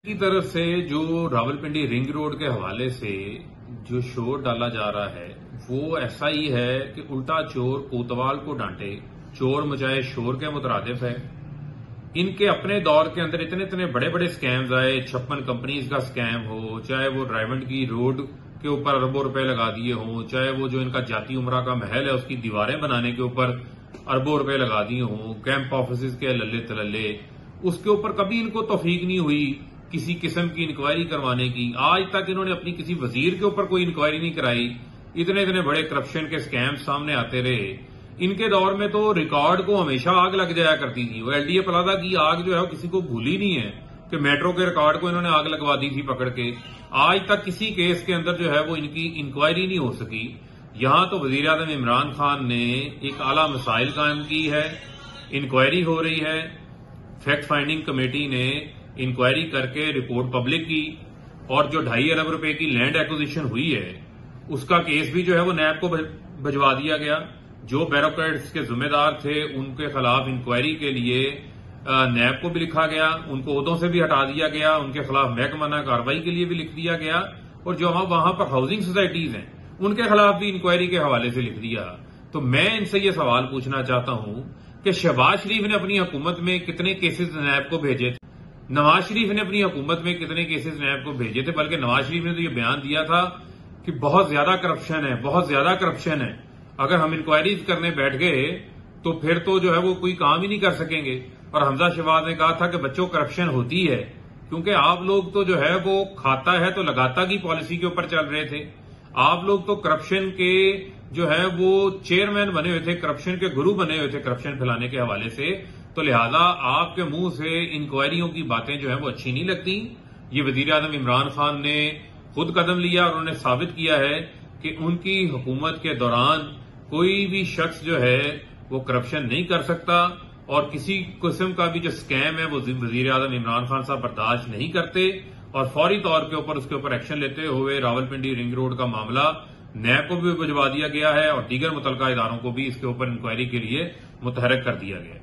की तरफ से जो रावलपिंडी रिंग रोड के हवाले से जो शोर डाला जा रहा है वो ऐसा ही है कि उल्टा चोर कोतवाल को डांटे, चोर मचाए शोर के मुतरादिफ है। इनके अपने दौर के अंदर इतने इतने बड़े बड़े स्कैम्स आए, 56 कंपनीज का स्कैम हो, चाहे वो ड्राइवंड की रोड के ऊपर अरबों रुपए लगा दिए हों, चाहे वो जो इनका जाती उमरा का महल है उसकी दीवारें बनाने के ऊपर अरबों रुपए लगा दिए हों, कैंप ऑफिस के लल्ले तलल्ले, उसके ऊपर कभी इनको तौफीक नहीं हुई किसी किस्म की इंक्वायरी करवाने की। आज तक इन्होंने अपनी किसी वजीर के ऊपर कोई इंक्वायरी नहीं कराई। इतने इतने बड़े करप्शन के स्कैम सामने आते रहे। इनके दौर में तो रिकॉर्ड को हमेशा आग लग जाया करती थी। वो एलडीए प्लाजा की आग जो है वो किसी को भूली नहीं है कि मेट्रो के रिकॉर्ड को इन्होंने आग लगवा दी थी पकड़ के। आज तक किसी केस के अंदर जो है वो इनकी इंक्वायरी नहीं हो सकी। यहां तो वजीर आजम इमरान खान ने एक आला मिसाइल कायम की है, इंक्वायरी हो रही है। फैक्ट फाइंडिंग कमेटी ने इंक्वायरी करके रिपोर्ट पब्लिक की और जो 2.5 अरब रुपए की लैंड एक्विजिशन हुई है उसका केस भी जो है वो नैब को भिजवा दिया गया। जो बैरोक्रेट्स के जिम्मेदार थे उनके खिलाफ इंक्वायरी के लिए नैब को भी लिखा गया, उनको ओहदों से भी हटा दिया गया, उनके खिलाफ महकमाना कार्रवाई के लिए भी लिख दिया गया और जो वहां पर हाउसिंग सोसाइटीज हैं उनके खिलाफ भी इंक्वायरी के हवाले से लिख दिया। तो मैं इनसे ये सवाल पूछना चाहता हूं कि शहबाज शरीफ ने अपनी हुकूमत में कितने केसेस नैब को भेजे थे, नवाज शरीफ ने अपनी हुकूमत में कितने केसेस नैब को भेजे थे। बल्कि नवाज शरीफ ने तो ये बयान दिया था कि बहुत ज्यादा करप्शन है, बहुत ज्यादा करप्शन है, अगर हम इंक्वायरीज करने बैठ गए तो फिर तो जो है वो कोई काम ही नहीं कर सकेंगे। और हमजा शहबाज ने कहा था कि बच्चों करप्शन होती है, क्योंकि आप लोग तो जो है वो खाता है तो लगाता की पॉलिसी के ऊपर चल रहे थे। आप लोग तो करप्शन के जो है वो चेयरमैन बने हुए थे, करप्शन के गुरु बने हुए थे करप्शन फैलाने के हवाले से। तो लिहाजा आपके मुंह से इंक्वायरियों की बातें जो है वो अच्छी नहीं लगती। ये वजीर आजम इमरान खान ने खुद कदम लिया और उन्होंने साबित किया है कि उनकी हुकूमत के दौरान कोई भी शख्स जो है वो करप्शन नहीं कर सकता और किसी किस्म का भी जो स्कैम है वो वजीर आजम इमरान खान साहब बर्दाश्त नहीं करते और फौरी तौर के ऊपर उसके ऊपर एक्शन लेते हुए रावलपिंडी रिंग रोड का मामला नैब को भी भिजवा दिया गया है और दीगर मुतलका इदारों को भी इसके ऊपर इंक्वायरी के लिए मुतहरक कर दिया गया है।